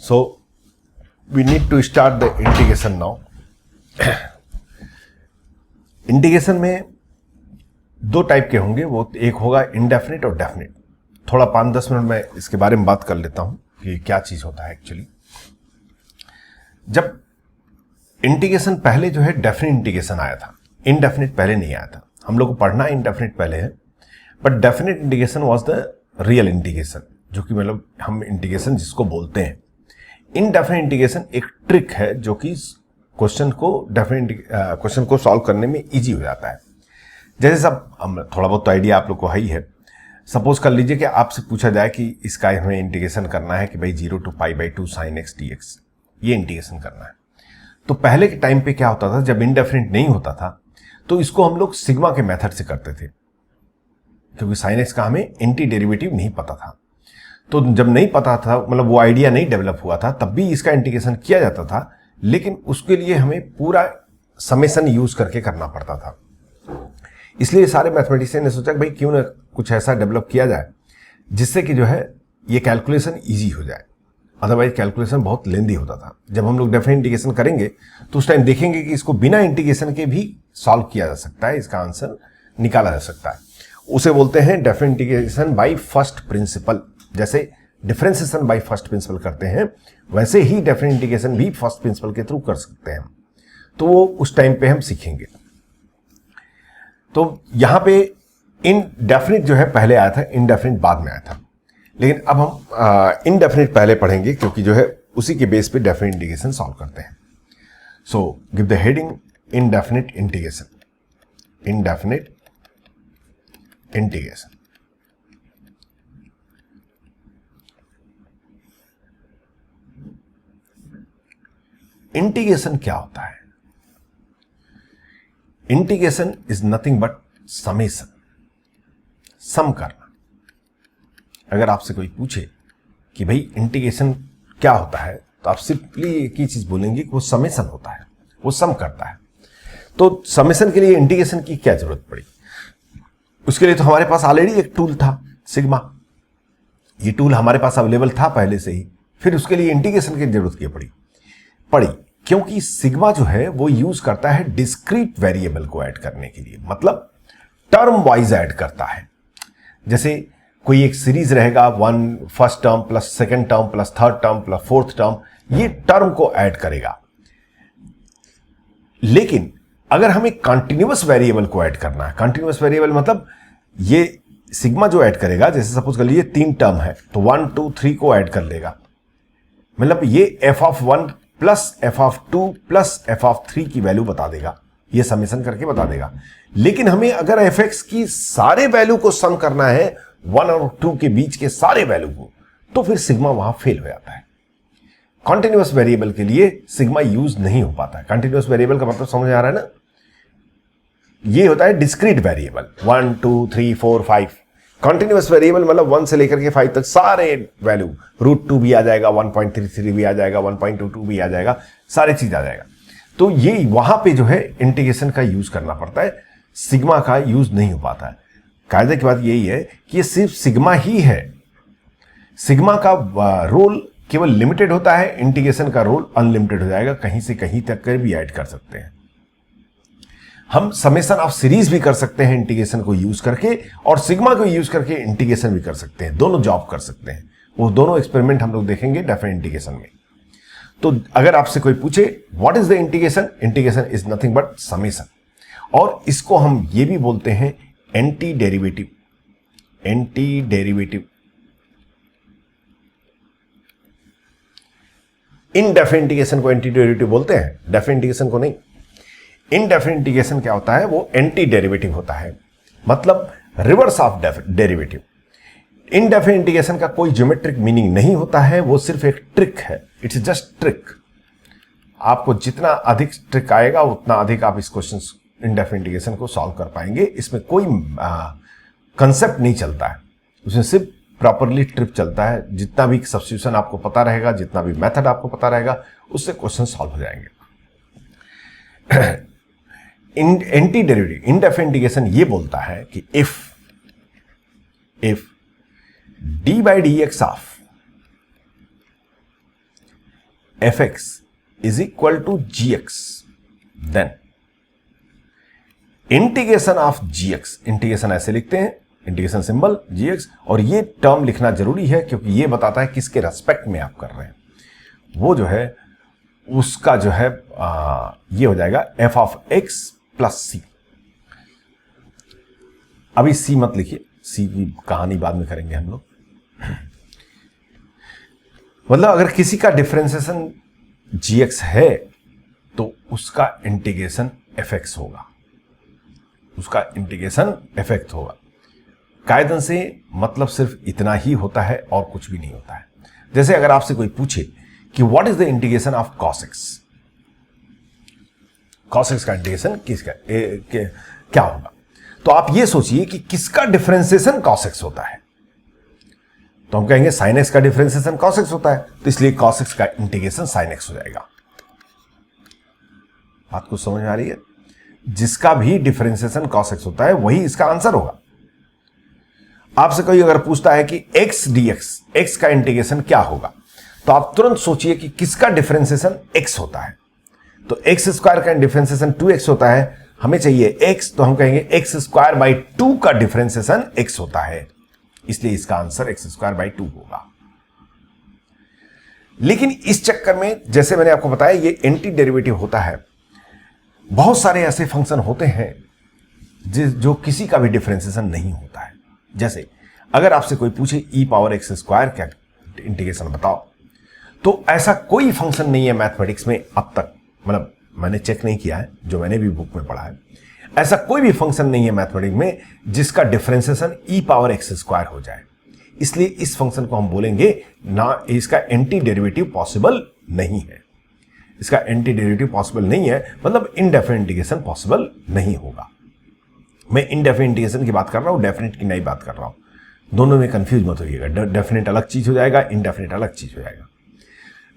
So we need to start the integration now. Integration में दो type के होंगे, वो एक होगा इंडेफिनिट और डेफिनिट। थोड़ा 5-10 मिनट में इसके बारे में बात कर लेता हूं कि क्या चीज होता है एक्चुअली। जब इंटीग्रेशन पहले जो है डेफिनिट इंटीग्रेशन आया था, इनडेफिनिट पहले नहीं आया था। हम लोग को पढ़ना इनडेफिनिट पहले है, but definite integration was the real integration, जो कि मतलब हम इंटीग्रेशन जिसको बोलते हैं। इनडेफिनिट इंटीग्रेशन एक ट्रिक है जो कि क्वेश्चन को सॉल्व करने में इजी हो जाता है। जैसे सब थोड़ा बहुत तो आइडिया आप लोग को है ही है। सपोज कर लीजिए कि आपसे पूछा जाए कि इसका हमें इंटीग्रेशन करना है कि भाई 0 to π/2 sin x dx, ये इंटीग्रेशन करना है। तो पहले के टाइम पे क्या होता था, जब इनडेफिनिट नहीं होता था तो इसको हम लोग सिग्मा के मेथड से करते थे, क्योंकि sin x का हमें एंटी डेरिवेटिव नहीं पता था। तो जब नहीं पता था, मतलब वो आइडिया नहीं डेवलप हुआ था, तब भी इसका इंटीग्रेशन किया जाता था, लेकिन उसके लिए हमें पूरा समेशन यूज करके करना पड़ता था। इसलिए सारे मैथमेटिशियन ने सोचा कि भाई क्यों ना कुछ ऐसा डेवलप किया जाए जिससे कि जो है ये कैलकुलेशन इजी हो जाए। अदरवाइज कैलकुलेशन बहुत लेंदी होता था। जब हम लोग डेफिनेट इंटीग्रेशन करेंगे तो उस टाइम देखेंगे कि इसको बिना इंटीग्रेशन के भी सॉल्व किया जा सकता है, इसका आंसर निकाला जा सकता है। उसे बोलते हैं definite integration by first principle. जैसे डिफरेंशिएशन बाय फर्स्ट प्रिंसिपल करते हैं, वैसे ही डेफिनेट इंटीग्रेशन भी फर्स्ट प्रिंसिपल के थ्रू कर सकते हैं। तो वो उस टाइम पे हम सीखेंगे। तो यहां पे इनडेफिनिट जो है पहले आया था, इनडेफिनिट बाद में आया था। लेकिन अब हम इनडेफिनिट पहले पढ़ेंगे, क्योंकि जो है उसी के बेस पे डेफिनेट इंटीग्रेशन सॉल्व करते हैं। So give the heading indefinite integration. Indefinite integration. Integration क्या होता है? Integration is nothing but summation, sum करना। अगर आपसे कोई पूछे कि भाई इंटीग्रेशन क्या होता है, तो आप सिंपली एक ही चीज बोलेंगे कि वो समेशन होता है, वो सम करता है। तो समेशन के लिए इंटीग्रेशन की क्या जरूरत पड़ी? उसके लिए तो हमारे पास ऑलरेडी एक टूल था, सिग्मा। ये टूल हमारे पास अवेलेबल था पहले से ही, फिर उसके लिए इंटीग्रेशन की जरूरत क्यों पड़ी? क्योंकि सिग्मा जो है वो यूज करता है डिस्क्रीट वेरिएबल को ऐड करने के लिए, मतलब टर्म वाइज ऐड करता है। जैसे कोई एक सीरीज रहेगा, first term plus second term plus third term plus fourth term, ये टर्म को ऐड करेगा। लेकिन अगर हमें कंटिन्यूअस वेरिएबल को ऐड करना है, कंटिन्यूअस वेरिएबल मतलब ये सिग्मा जो ऐड करेगा, जैसे सपोज कर लीजिए 3 टर्म है तो 1 2 3 को ऐड कर लेगा, मतलब ये f(1) plus f(2) plus f(3) की वैल्यू बता देगा, ये समेशन करके बता देगा। लेकिन हमें अगर fx की सारे वैल्यू को सम करना है 1 और 2 के बीच के सारे वैल्यू को, तो फिर सिग्मा वहां फेल हो जाता है। कंटिन्यूअस वेरिएबल के लिए सिग्मा यूज नहीं हो पाता है। कंटिन्यूअस वेरिएबल का मतलब समझ आ रहा है ना? ये होता है डिस्क्रीट वेरिएबल, 1 2 3 4 5। कंटिन्यूअस वेरिएबल मतलब 1 से लेकर के 5 तक सारे वैल्यू, √2 भी आ जाएगा, 1.33 भी आ जाएगा, 1.22 भी आ जाएगा, सारे चीज आ जाएगा। तो ये वहां पे जो है इंटीग्रेशन का यूज करना पड़ता है, सिग्मा का यूज नहीं हो पाता है। कायदे की बात यही है कि ये सिर्फ सिग्मा ही है। सिग्मा का रोल केवल लिमिटेड होता है, इंटीग्रेशन का रोल अनलिमिटेड हो जाएगा, कहीं से कहीं तक भी ऐड कर सकते हैं। हम समेशन ऑफ सीरीज भी कर सकते हैं इंटीग्रेशन को यूज करके, और सिग्मा को यूज करके इंटीग्रेशन भी कर सकते हैं। दोनों जॉब कर सकते हैं। वो दोनों एक्सपेरिमेंट हम लोग देखेंगे डेफिनेट इंटीग्रेशन में। तो अगर आपसे कोई पूछे what is the integration, integration is nothing but summation. और इसको हम ये भी बोलते हैं anti derivative. Anti derivative indefinite integration को एंटी डेरिवेटिव बोलते हैं, डेफिनिट इंटीग्रेशन को नहीं। इनडेफिनिट इंटीग्रेशन क्या होता है? वो एंटी डेरिवेटिव होता है, मतलब reverse of derivative. Indefinite integration का कोई ज्योमेट्रिक मीनिंग नहीं होता है, वो सिर्फ एक ट्रिक है। It's just trick. आपको जितना अधिक ट्रिक आएगा उतना अधिक आप इस क्वेश्चन इनडेफिनिट इंटीग्रेशन को सॉल्व कर पाएंगे। इसमें कोई कंसेप्ट नहीं चलता है, उसमें सिर्फ प्रॉपरली ट्रिक चलता है। जितना भी सब्स्टिट्यूशन आपको पता रहेगा, जितना भी मेथड आपको पता रहेगा, उससे क्वेश्चन सॉल्व हो जाएंगे। एंटी डेरिवेटिव इनडेफिनिट इंटीग्रेशन ये बोलता है कि if d by d x of f x is equal to g x, then integration of g x, integration ऐसे लिखते हैं, इंटीग्रेशन सिंबल जी एक्स, और ये टर्म लिखना जरूरी है क्योंकि ये बताता है किसके रेस्पेक्ट में आप कर रहे हैं। वो जो है उसका जो है ये हो जाएगा एफ ऑफ एक्स प्लस सी। अभी सी मत लिखिए, सी की कहानी बाद में करेंगे हम लोग। मतलब अगर किसी का डिफरेंशिएशन जी एक्स है तो उसका इंटीग्रेशन एफ एक्स होगा, उसका इंटीग्रेशन एफ एक्स होगा। कायदन से मतलब सिर्फ इतना ही होता है और कुछ भी नहीं होता है। जैसे अगर आपसे कोई पूछे कि what is the integration of cos x, cos x का इंटीग्रेशन किसका क्या होगा, तो आप ये सोचिए कि किसका डिफरेंशिएशन कॉस एक्स होता है, तो हम कहेंगे साइन एक्स का डिफरेंशिएशन कॉस एक्स होता है, तो इसलिए कॉस एक्स का इंटीग्रेशन साइन एक्स हो जाएगा। बात को समझ में आ रही है? जिसका भी डिफरेंशिएशन कॉस एक्स होता है वही इसका आंसर होगा। आपसे कोई अगर पूछता है कि एक्स डीएक्स, एक्स का इंटीग्रेशन क्या होगा, तो आप तुरंत सोचिए कि किसका डिफरेंशिएशन एक्स होता है, तो एक्स स्क्वायर का डिफरेंशिएशन 2x होता है, हमें चाहिए एक्स, तो हम कहेंगे एक्स स्क्वायर बाई 2 का डिफरेंशिएशन एक्स होता है, इसलिए इसका आंसर एक्स स्क्वायर बाई 2 होगा। लेकिन इस चक्कर में जैसे मैंने आपको बताया ये एंटी डेरिवेटिव होता है, बहुत सारे ऐसे फंक्शन होते हैं जो किसी का भी डिफरेंशिएशन नहीं होता है। जैसे अगर आपसे कोई पूछे ई पावर एक्स स्क्वायर का इंटीग्रेशन बताओ, तो ऐसा कोई फंक्शन नहीं है मैथमेटिक्स में अब तक, मतलब मैंने चेक नहीं किया है, जो मैंने भी बुक में पढ़ा है, ऐसा कोई भी फंक्शन नहीं है मैथमेटिक्स में जिसका डिफरेंशिएशन ई पावर एक्स स्क्वायर हो जाए। इसलिए इस फंक्शन को हम बोलेंगे ना, इसका एंटी डेरिवेटिव पॉसिबल नहीं है, इसका एंटी डेरिवेटिव पॉसिबल नहीं है, मतलब इनडेफिनिट इंटीग्रेशन पॉसिबल नहीं होगा। मैं इनडेफिनिट इंटीग्रेशन की बात कर रहा हूं, डेफिनिट की नहीं बात कर रहा हूं, दोनों में कंफ्यूज मत होइएगा। डेफिनिट अलग चीज हो जाएगा, इनडेफिनिट अलग चीज हो जाएगा।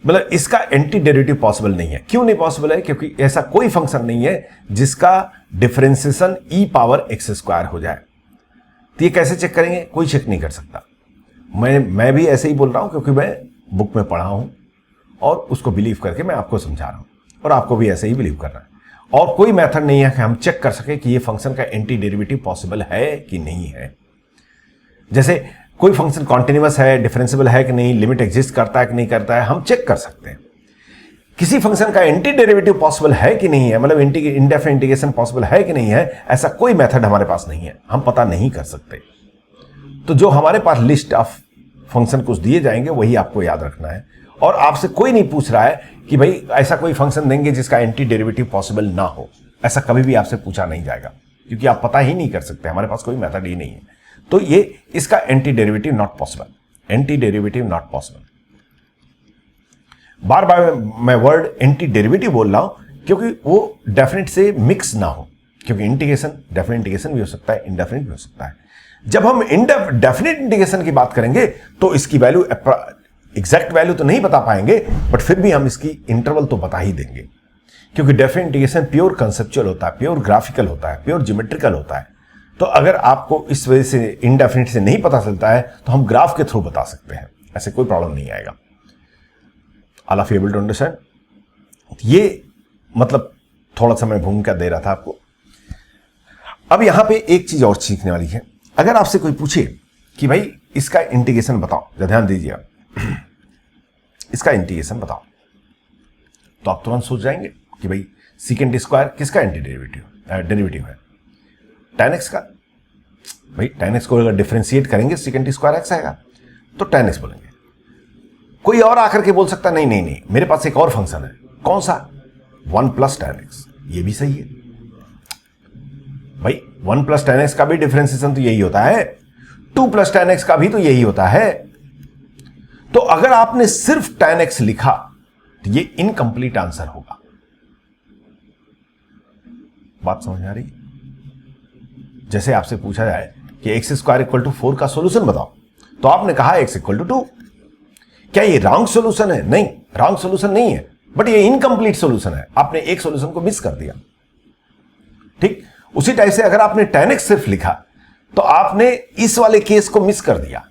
मतलब इसका एंटी डेरिवेटिव पॉसिबल नहीं है। क्यों नहीं पॉसिबल है? क्योंकि ऐसा कोई फंक्शन नहीं है जिसका डिफरेंशिएशन ई पावर एक्स स्क्वायर हो जाए। तो ये कैसे चेक करेंगे? कोई चेक नहीं कर सकता। मैं भी ऐसे ही बोल रहा हूं क्योंकि मैं बुक में पढ़ा हूं और उसको बिलीव करके मैं आपको समझा रहा हूं, और आपको भी ऐसे ही बिलीव करना है। और कोई मेथड नहीं है कि हम चेक कर सके कि ये फंक्शन का एंटी डेरिवेटिव पॉसिबल है कि नहीं है। जैसे कोई फंक्शन कॉन्टिन्यूअस है, डिफरेंशिएबल है कि नहीं, लिमिट एग्जिस्ट करता है कि नहीं करता है, हम चेक कर सकते हैं। किसी फंक्शन का एंटी डेरिवेटिव पॉसिबल है कि नहीं है, मतलब इनडेफिनिट इंटीग्रेशन पॉसिबल है कि नहीं है, ऐसा कोई मेथड हमारे पास नहीं है, हम पता नहीं कर सकते। तो जो हमारे पास लिस्ट ऑफ फंक्शन कुछ दिए जाएंगे वही आपको याद रखना है। और आपसे कोई नहीं पूछ रहा है कि भाई ऐसा कोई फंक्शन देंगे जिसका एंटी डेरिवेटिव पॉसिबल ना हो, ऐसा कभी भी आपसे पूछा नहीं जाएगा, क्योंकि आप पता ही नहीं कर सकते, हमारे पास कोई मेथड ही नहीं है। तो ये इसका anti derivative not possible, anti derivative not possible. बार बार मैं वर्ड एंटी डेरिवेटिव बोल रहा हूं क्योंकि वो डेफिनेट से मिक्स ना हो, क्योंकि इंटीग्रेशन डेफिनेट इंटीग्रेशन भी हो सकता है, इनडेफिनेट भी हो सकता है। जब हम डेफिनेट इंटीग्रेशन की बात करेंगे तो इसकी वैल्यू, एग्जैक्ट वैल्यू तो नहीं बता पाएंगे, बट फिर भी हम इसकी इंटरवल तो बता ही देंगे, क्योंकि डेफिनेट इंटीग्रेशन प्योर कंसेप्चुअल होता है, प्योर ग्राफिकल होता है, प्योर ज्योमेट्रिकल होता है। तो अगर आपको इस वजह से इनडेफिनिट से नहीं पता चलता है तो हम ग्राफ के थ्रू बता सकते हैं, ऐसे कोई प्रॉब्लम नहीं आएगा। All of you able to understand? ये मतलब थोड़ा सा मैं भूमिका दे रहा था आपको। अब यहां पे एक चीज और सीखने वाली है। अगर आपसे कोई पूछे कि भाई इसका इंटीग्रेशन बताओ, ध्यान दीजिएगा, इसका इंटीग्रेशन बताओ, तो आप तुरंत सोच जाएंगे कि भाई सेकेंड स्क्वायर किसका एंटी डेरिवेटिव है? tan x का। भाई tan x को अगर डिफरेंशिएट करेंगे सेकेंड स्क्वायर x आएगा, तो tan x बोलेंगे। कोई और आकर के बोल सकता नहीं नहीं नहीं, मेरे पास एक और फंक्शन है। कौन सा? 1 प्लस tan x। ये भी सही है भाई, 1 प्लस tan x का भी डिफरेंशिएशन तो यही होता है, 2 प्लस tan x का भी तो यही होता है। तो अगर आपने सिर्फ tan x लिखा तो ये इनकंप्लीट आंसर होगा। बात समझ आ रही? जैसे आपसे पूछा जाए कि एक्स स्क्वायर इक्वल टू 4 का सॉल्यूशन बताओ, तो आपने कहा x इक्वल टू 2। क्या ये रॉन्ग सॉल्यूशन है? नहीं, रॉन्ग सॉल्यूशन नहीं है, बट ये इनकंप्लीट सॉल्यूशन है। आपने एक सॉल्यूशन को मिस कर दिया। ठीक उसी टाइप से अगर आपने tan x सिर्फ लिखा तो आपने इस वाले केस को मिस कर दिया,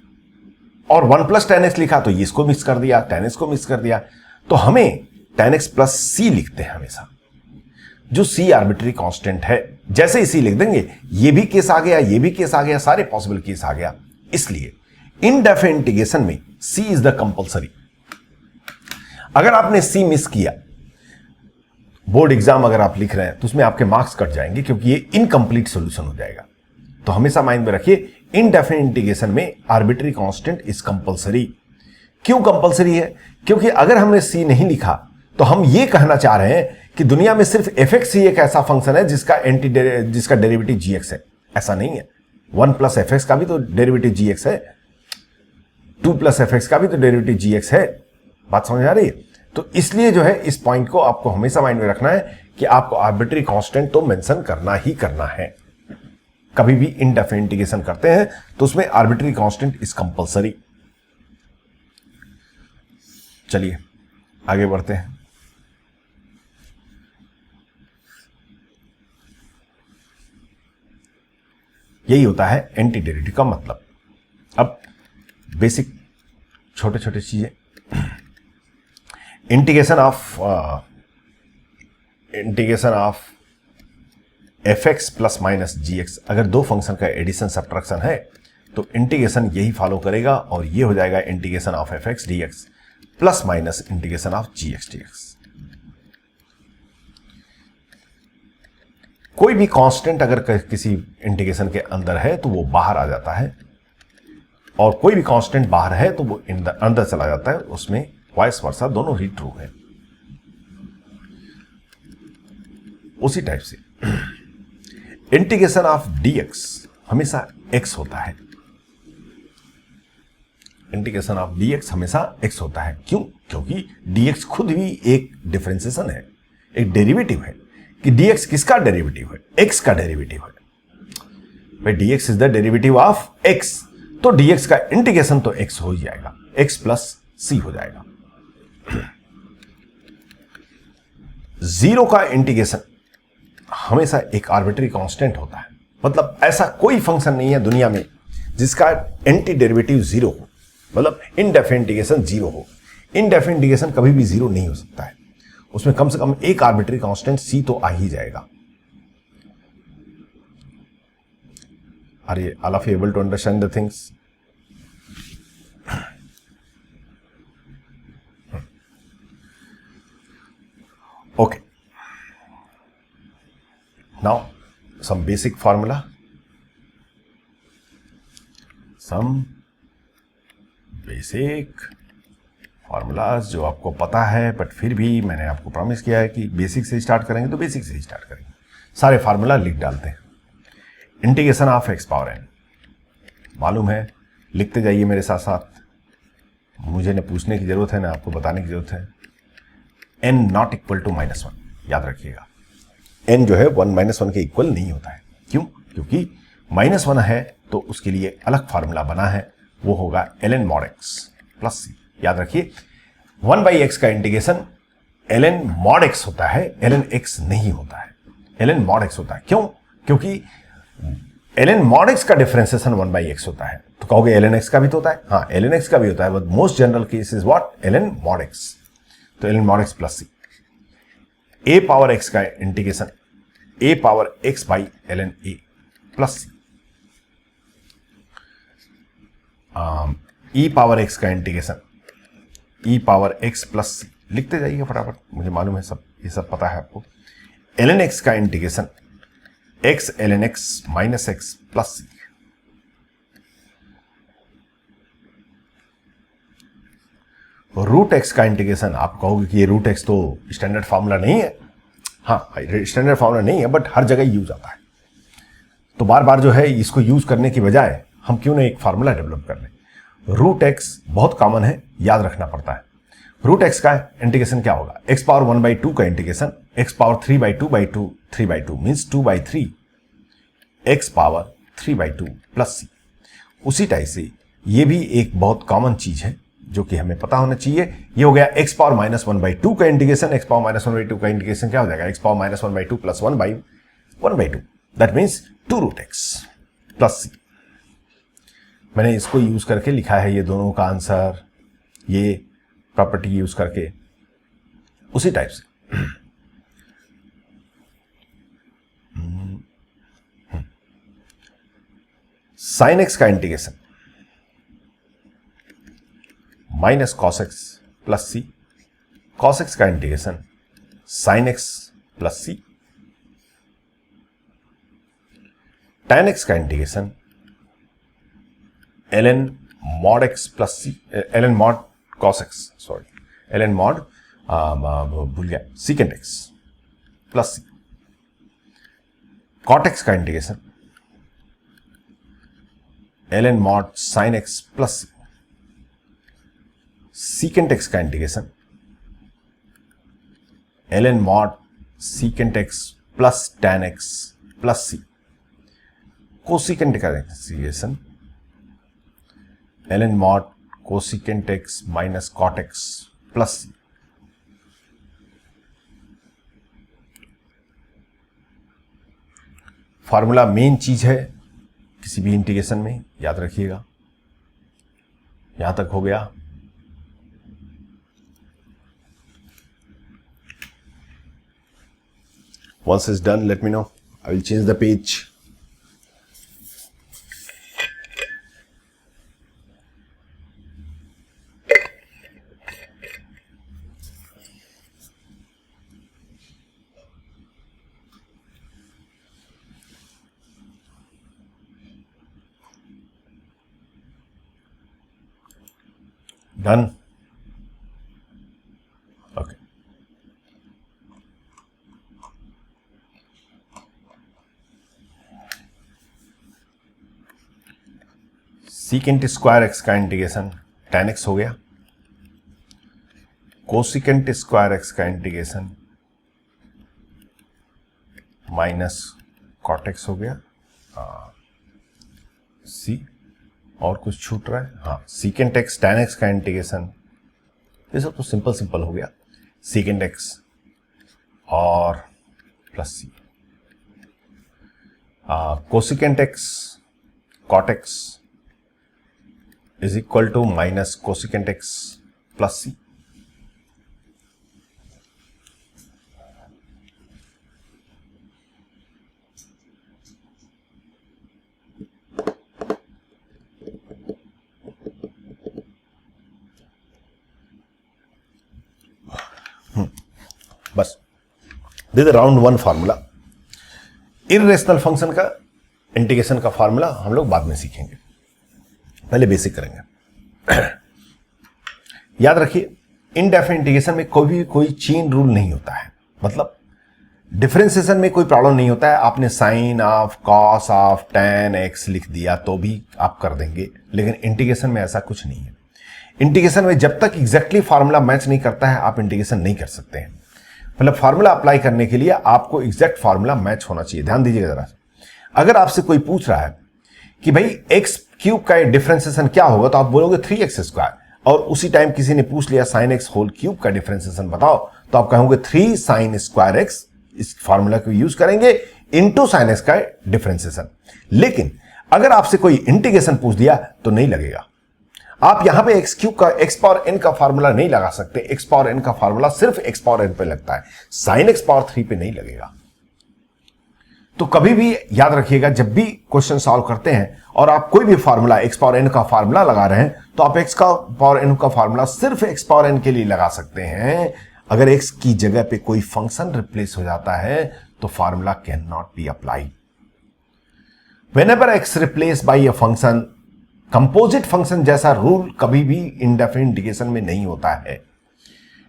और 1 प्लस tan x लिखा तो इसको मिस कर दिया, tan x को मिस कर दिया। तो हमें tan x प्लस सी लिखते हैं हमेशा, जो c आर्बिट्री कांस्टेंट है। जैसे ही c लिख देंगे ये भी केस आ गया, ये भी केस आ गया, सारे पॉसिबल केस आ गया। इसलिए इनडेफिनिट इंटीग्रेशन में c इज द कंपलसरी। अगर आपने c मिस किया, बोर्ड एग्जाम अगर आप लिख रहे हैं तो उसमें आपके मार्क्स कट जाएंगे, क्योंकि ये इनकम्प्लीट सॉल्यूशन हो जाएगा। तो हमेशा माइंड में रखिए, इनडेफिनिट इंटीग्रेशन में आर्बिट्री कांस्टेंट इज कंपलसरी। क्यों कंपलसरी है? क्योंकि अगर हमने c नहीं लिखा तो हम ये कहना चाह रहे हैं कि दुनिया में सिर्फ fx ही एक ऐसा फंक्शन है जिसका डेरिवेटिव gx है। ऐसा नहीं है। 1 प्लस fx का भी तो डेरिवेटिव gx है, 2 प्लस fx का भी तो डेरिवेटिव gx है। बात समझ आ रही है? तो इसलिए जो है इस पॉइंट को आपको हमेशा माइंड में रखना है कि आपको आर्बिट्री कांस्टेंट तो मेंशन करना ही करना है। कभी भी इनडेफिनिट इंटीग्रेशन करते हैं तो उसमें आर्बिट्री कांस्टेंट इज कंपलसरी। चलिए आगे बढ़ते हैं। यही होता है एंटी डेरिवेटिव का मतलब। अब बेसिक छोटे छोटे चीजें, integration of f x plus minus g x, अगर दो फंक्शन का एडिशन सब्ट्रैक्शन है तो इंटीग्रेशन यही फॉलो करेगा और ये हो जाएगा integration of f x d x plus minus integration of g x d x. कोई भी कांस्टेंट अगर किसी इंटीग्रेशन के अंदर है तो वो बाहर आ जाता है, और कोई भी कांस्टेंट बाहर है तो वो अंदर चला जाता है। उसमें वाइस वर्सा दोनों ही ट्रू है। उसी टाइप से इंटीग्रेशन ऑफ dx हमेशा x होता है। इंटीग्रेशन ऑफ dx हमेशा x होता है। क्यों? क्योंकि dx खुद भी एक डिफरेंशिएशन है, एक डेरिवेटिव है। कि dx किसका डेरिवेटिव है? x का डेरिवेटिव है भाई। dx is the derivative of x, तो dx का इंटीग्रेशन तो x हो ही जाएगा, x प्लस सी हो जाएगा। जीरो का इंटीग्रेशन हमेशा एक आर्बिट्री कांस्टेंट होता है। मतलब ऐसा कोई फंक्शन नहीं है दुनिया में जिसका एंटी डेरिवेटिव जीरो हो, मतलब इनडेफिनिट इंटीग्रेशन जीरो हो। इनडेफिनिट इंटीग्रेशन कभी भी जीरो नहीं हो सकता है, उसमें कम से कम एक आर्बिट्री कांस्टेंट c तो आ ही जाएगा। Are you all of you able to understand the things? Okay. Now some basic formula. Some basic formulas जो आपको पता है, बट फिर भी मैंने आपको प्रॉमिस किया है कि बेसिक से स्टार्ट करेंगे तो बेसिक से ही स्टार्ट करेंगे। सारे फार्मूला लिख डालते हैं। Integration of x power n मालूम है, लिखते जाइए मेरे साथ साथ। मुझे न पूछने की जरूरत है, ना आपको बताने की जरूरत है। n नॉट इक्वल टू -1, याद रखिएगा। n जो है 1 -1 के इक्वल नहीं होता है। क्यों? क्योंकि -1 है तो उसके लिए अलग फार्मूला बना है, वो होगा ln mod x plus c। याद रखिए 1/x का इंटीग्रेशन ln mod x होता है, ln x नहीं होता है, ln mod x होता है। क्यों? क्योंकि ln mod x का डिफरेंशिएशन 1/x होता है। तो कहोगे ln x का भी तो होता है? हाँ, ln x का भी होता है, but most general case is what? ln mod x। तो ln mod x plus C. a power x का integration a power x by ln a plus C. e power x का integration e power x plus C. लिखते जाइए फटाफट, मुझे मालूम है सब, ये सब पता है आपको। ln x का integration x ln x minus x plus C. Root x का इंटीग्रेशन, आप कहोगे कि ये रूट एक्स तो स्टैंडर्ड फार्मूला नहीं है। हाँ, स्टैंडर्ड फार्मूला नहीं है, बट हर जगह यूज आता है। तो बार बार जो है इसको यूज करने की बजाय हम क्यों ना एक फार्मूला डेवलप कर लें। रूट एक्स बहुत कॉमन है, याद रखना पड़ता है। रूट एक्स का इंटीग्रेशन क्या होगा? एक्स पावर 1/2 का integration x power 3/2/2 3/2 means 2/3 x power 3/2 plus C. उसी टाइप से ये भी एक बहुत कॉमन चीज है जो कि हमें पता होना चाहिए। ये हो गया एक्स पावर -1/2 का इंटीग्रेशन। एक्स पावर -1/2 का इंटीग्रेशन क्या हो जाएगा? X power -1/2 plus 1/1/2, that means 2 root x plus C. मैंने इसको यूज करके लिखा है ये दोनों का आंसर, ये प्रॉपर्टी यूज करके। उसी टाइप से साइन एक्स का integration minus cos x plus C, cos x का integration sine x plus C, tan x का integration ln mod x plus C, ln mod cos x, sorry ln mod भूल गया secant x plus C, cot x का integration ln mod sin x plus C, secant x का integration ln mod secant x plus tan x plus C, cosecant का integration ln mod cosecant x minus cot x plus C. Formula main चीज है किसी भी integration में, याद रखिएगा। यहां तक हो गया। Once it's done, let me know. I will change the page. Done. Okay. Secant square x का इंटीग्रेशन tan x हो गया, कोसिकेंट स्क्वायर एक्स का इंटीग्रेशन माइनस cot x हो गया, सी और कुछ छूट रहा है, हाँ सीकेंट एक्स tan x का इंटीग्रेशन, ये सब तो सिंपल हो गया, सीकेंट एक्स और plus C, cosecant x cot x is equal to minus cosecant x plus C, बस this is round one formula. Irrational function का इंटीग्रेशन का फार्मूला हम लोग बाद में सीखेंगे, पहले बेसिक करेंगे। याद रखिए इनडेफिनिट इंटीग्रेशन में कोई चेन रूल नहीं होता है, मतलब डिफरेंशिएशन में कोई प्रॉब्लम नहीं होता है। आपने sine of cos of tan x लिख दिया तो भी आप कर देंगे, लेकिन इंटीग्रेशन में ऐसा कुछ नहीं है। इंटीग्रेशन में जब तक एग्जैक्टली फार्मूला मैच नहीं करता है आप इंटीग्रेशन नहीं कर सकते हैं। मतलब फार्मूला अप्लाई करने के लिए आपको एग्जैक्ट फार्मूला मैच होना चाहिए। ध्यान दीजिएगा जरा, अगर आपसे कोई पूछ रहा है कि भाई एक्स क्यूब का डिफरेंशिएशन क्या होगा, तो आप बोलोगे 3x स्क्वायर, और उसी टाइम किसी ने पूछ लिया साइन एक्स होल क्यूब का डिफरेंशिएशन बताओ, तो आप कहोगे 3 साइन स्क्वायर एक्स, इस फार्मूला को यूज करेंगे इनटू साइन एक्स का डिफरेंशिएशन। लेकिन अगर आपसे कोई इंटीग्रेशन पूछ दिया तो नहीं लगेगा। आप यहां पे एक्स क्यूब का एक्स पावर एन का फार्मूला नहीं लगा सकते, एक्स पावर एन का फार्मूला सिर्फ एक्स पावर एन पे लगता है, साइन एक्स पावर 3 पे नहीं लगेगा। तो कभी भी याद रखिएगा, जब भी क्वेश्चन सॉल्व करते हैं और आप कोई भी फार्मूला एक्स पावर एन का फार्मूला लगा रहे हैं, तो आप एक्स का पावर एन का फार्मूला सिर्फ एक्स पावर एन के लिए लगा सकते हैं। अगर एक्स की जगह पे कोई फंक्शन रिप्लेस हो जाता है तो formula can not be applied. Whenever x replace by a function, composite function जैसा रूल कभी भी इंडेफिनिट इंटीग्रेशन में नहीं होता है।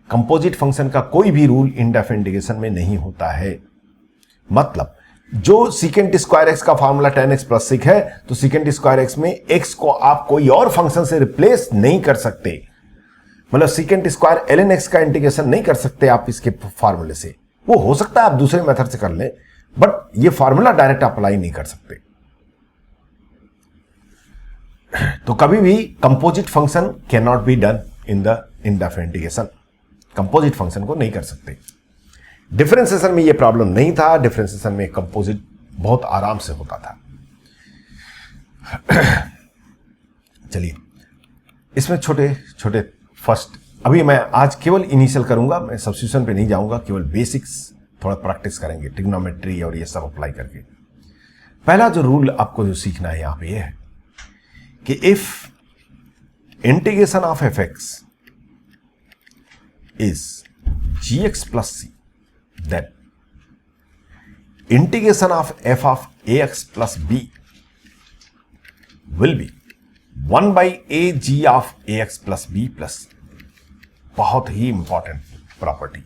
कंपोजिट फंक्शन का कोई भी रूल इंडेफिनिट इंटीग्रेशन में नहीं होता है। मतलब जो सीकेंट स्क्वायर एक्स का फार्मूला tan x प्लस 6 है, तो सीकेंट स्क्वायर एक्स में x को आप कोई और फंक्शन से रिप्लेस नहीं कर सकते। मतलब सीकेंट स्क्वायर ln x का इंटीग्रेशन नहीं कर सकते आप इसके फार्मूले से। वो हो सकता है आप दूसरे मेथड से कर लें, बट ये फार्मूला डायरेक्ट अप्लाई नहीं कर सकते। तो कभी भी composite function can not be done in the indefinite integration, composite function को नहीं कर सकते। डिफरेंशिएशन में ये प्रॉब्लम नहीं था, डिफरेंशिएशन में कंपोजिट बहुत आराम से होता था। चलिए इसमें छोटे छोटे फर्स्ट अभी मैं आज केवल इनिशियल करूंगा, मैं सब्स्टिट्यूशन पे नहीं जाऊंगा, केवल बेसिक्स थोड़ा प्रैक्टिस करेंगे ट्रिग्नोमेट्री और ये सब अप्लाई करके। पहला जो रूल आपको जो सीखना है यहां पे ये है कि if integration of f x is g x plus c, then integration of f of a x plus b will be 1 by a g of a x plus b plus. बहुत ही इंपॉर्टेंट प्रॉपर्टी।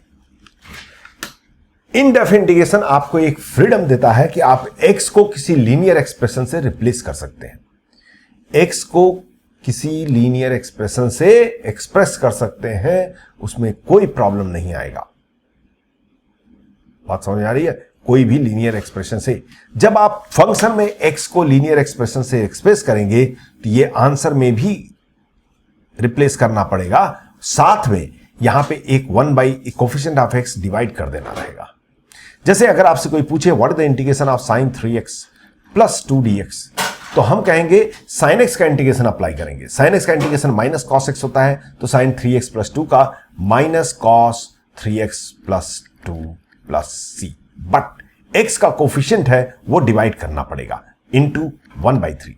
इनडेफिनिट इंटीग्रेशन आपको एक freedom देता है कि आप x को किसी लीनियर एक्सप्रेशन से रिप्लेस कर सकते हैं। x को किसी लीनियर एक्सप्रेशन से एक्सप्रेस कर सकते हैं, उसमें कोई प्रॉब्लम नहीं आएगा। बात समझ आ रही है? कोई भी लीनियर एक्सप्रेशन से जब आप फंक्शन में x को लीनियर एक्सप्रेशन से एक्सप्रेस करेंगे तो ये आंसर में भी रिप्लेस करना पड़ेगा, साथ में यहां पे एक 1 by coefficient of x divide कर देना रहेगा। जैसे अगर आपसे कोई पूछे what is the integration of sin 3x plus 2dx, तो हम कहेंगे sin x का इंटीग्रेशन अप्लाई करेंगे। sin x का इंटीग्रेशन माइनस cos x होता है, तो sin 3x प्लस 2 का minus cos 3x plus 2 plus c, but x का कोफिशिएंट है वो डिवाइड करना पड़ेगा इंटू 1/3।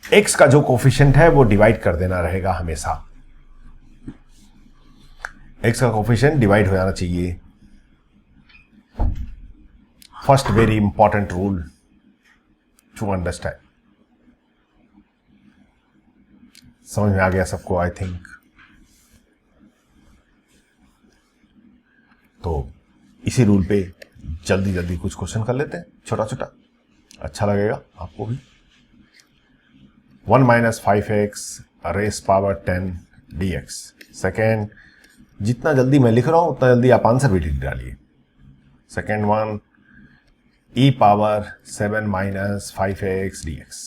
x का जो कोफिशिएंट है वो डिवाइड कर देना रहेगा हमेशा। x का कोफिशिएंट डिवाइड हो जाना चाहिए। First very important rule to understand. समझ में आ गया सबको आई थिंक। तो इसी रूल पे जल्दी जल्दी कुछ क्वेश्चन कर लेते हैं, छोटा छोटा, अच्छा लगेगा आपको भी। 1 minus 5x raise power 10 dx। Second, जितना जल्दी मैं लिख रहा हूं उतना जल्दी आप आंसर भी लिख डालिए। Second one, e power 7 minus 5x dx।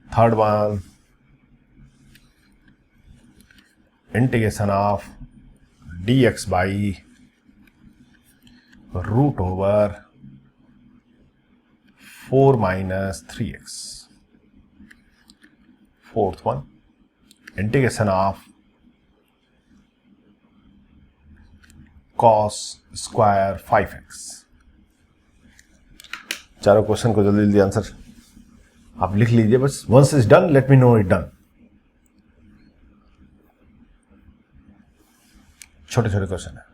Third one, integration of dx by root over 4 minus 3x। Fourth one, integration of cos square 5x। चारों क्वेश्चन को जल्दी जल्दी आंसर आप लिख लीजिए बस। Once is done let me know it done. छोटे छोटे क्वेश्चन है।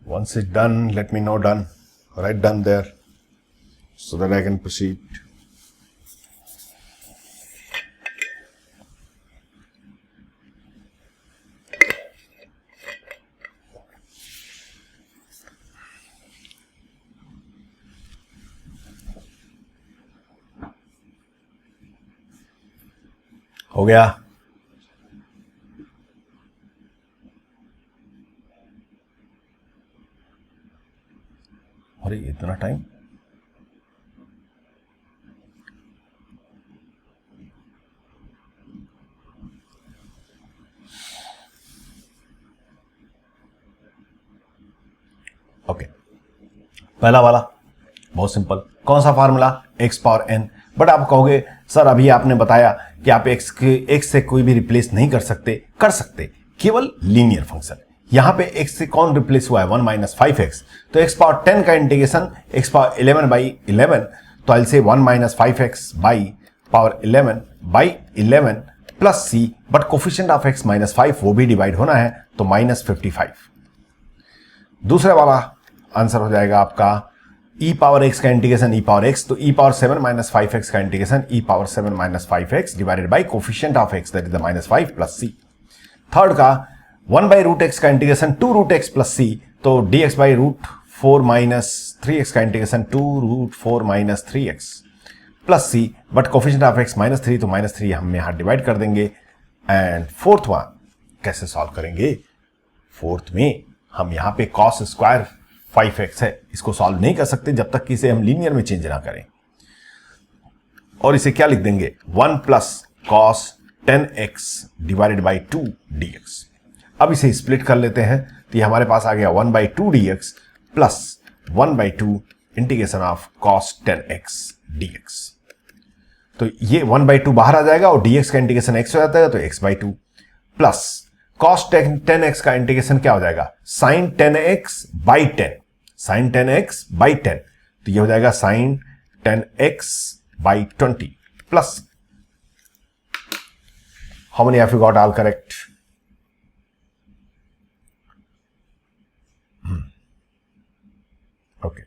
Once it's done, let me know done. Write done there so that I can proceed. हो गया? अरे इतना टाइम? ओके, पहला वाला बहुत सिंपल। कौन सा formula? x power n। But आप कहोगे सर अभी आपने बताया कि आप x से कोई भी रिप्लेस नहीं कर सकते। कर सकते, केवल लीनियर फंक्शन। यहां पे x से कौन रिप्लेस हुआ है? 1 माइनस 5x। तो x पावर 10 का इंटीग्रेशन x पावर 11 बाई 11, तो आई से 1 minus 5x by power 11 by 11 plus c, but coefficient of x minus 5 वो भी डिवाइड होना है, तो माइनस 55। दूसरा वाला आंसर हो जाएगा आपका e पावर x का इंटीग्रेशन e पावर x, तो e पावर 7 माइनस 5x का integration e power 7 minus 5x divided by coefficient of x that is the minus 5 plus c। Third का 1 बाई रूट एक्स का integration 2 root x plus c, तो dx by root 4 minus 3x का integration 2 root 4 minus 3x plus c, but coefficient of x minus 3, तो minus 3 हम यहाँ divide कर देंगे। And fourth one कैसे सॉल्व करेंगे? फोर्थ में हम यहां पे कॉस स्क्वायर 5x है, इसको सॉल्व नहीं कर सकते जब तक कि इसे हम लीनियर में चेंज ना करें, और इसे क्या लिख देंगे? 1 plus cos 10x divided by 2 dx। अब इसे स्प्लिट कर लेते हैं तो ये हमारे पास आ गया 1/2 dx plus 1/2 integration of cos 10x dx। तो ये 1/2 बाहर आ जाएगा और dx का इंटीग्रेशन x हो जाता है तो x/2 प्लस कॉस 10x का इंटीग्रेशन क्या हो जाएगा? साइन 10x/10, साइन 10x/10, तो ये हो जाएगा sine 10x/20 plus, how many have you got all correct? Okay,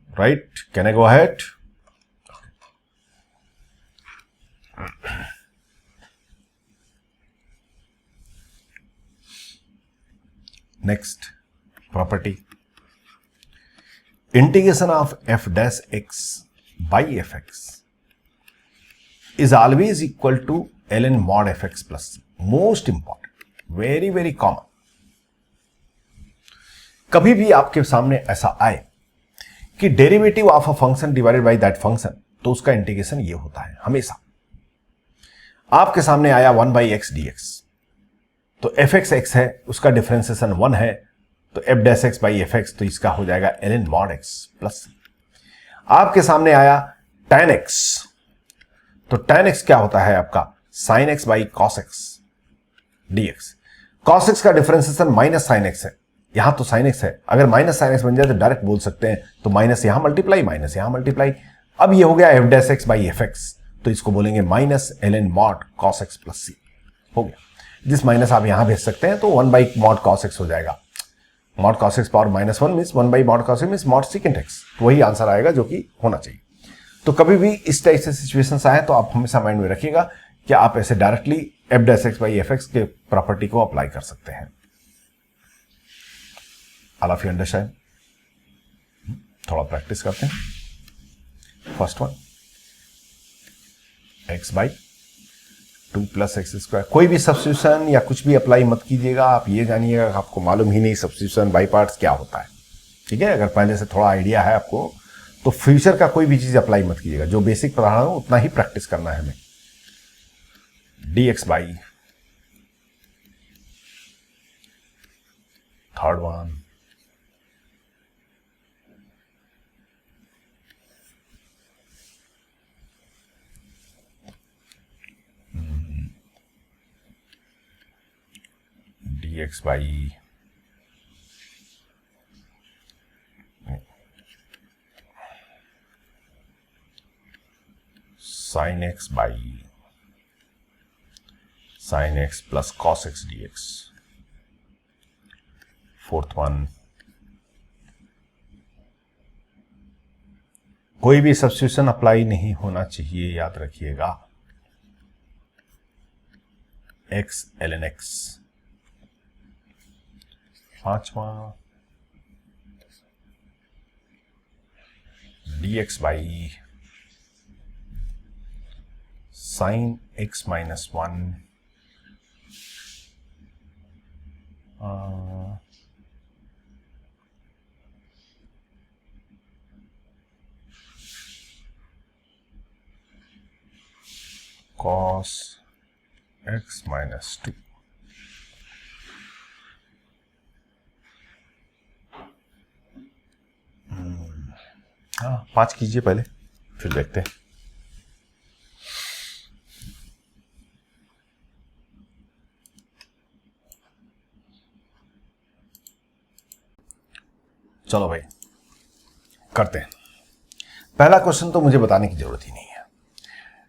right, can I go ahead? Next property, integration of f dash x by fx is always equal to ln mod fx plus c. Most important, very common. कभी भी आपके सामने ऐसा आए कि derivative of a function divided by that function, तो उसका integration ये होता है हमेशा। आपके सामने आया 1/x dx, तो fx x है, उसका डिफरेंशिएशन 1 है, तो f dash x by fx, तो इसका हो जाएगा ln mod x प्लस। आपके सामने आया tan x, तो tan x क्या होता है आपका? sin x by cos x dx। cos x का डिफरेंशिएशन माइनस sin x है, यहां तो sin x है, अगर माइनस sin x बन जाए तो डायरेक्ट बोल सकते हैं, तो माइनस यहां मल्टीप्लाई, माइनस यहां मल्टीप्लाई। अब ये हो गया f dash x by fx, तो इसको बोलेंगे minus ln mod cos x plus c। हो गया, जिस माइनस आप यहां भेज सकते हैं, तो 1/mod cos x हो जाएगा। mod cos x power -1 means 1/mod cos x means mod secant x, तो वही आंसर आएगा जो कि होना चाहिए। तो कभी भी इस टाइप से सिचुएशंस आए तो आप हमेशा माइंड में रखिएगा कि आप ऐसे directly f dash x by fx के प्रॉपर्टी को अप्लाई कर सकते हैं। All of you understand? थोड़ा प्रैक्टिस करते हैं। First one, x by 2 plus x square. कोई भी सब्स्टिट्यूशन या कुछ भी अप्लाई मत कीजिएगा, आप ये जानिएगा कि आपको मालूम ही नहीं सब्स्टिट्यूशन बाई पार्ट्स क्या होता है। ठीक है, अगर पहले से थोड़ा आइडिया है आपको तो फ्यूचर का कोई भी चीज अप्लाई मत कीजिएगा, जो बेसिक पढ़ा रहा हूं उतना ही प्रैक्टिस करना है हमें। dx by, third one, dx by sin x by sin x plus cos x dx। Fourth one, कोई भी सब्स्टिट्यूशन अप्लाई नहीं होना चाहिए, याद रखिएगा। x ln x। पांचवा, dx by sine x minus 1 cos x minus 2। हाँ, 5 कीजिए पहले, फिर देखते हैं। चलो भाई करते हैं। पहला क्वेश्चन तो मुझे बताने की जरूरत ही नहीं है।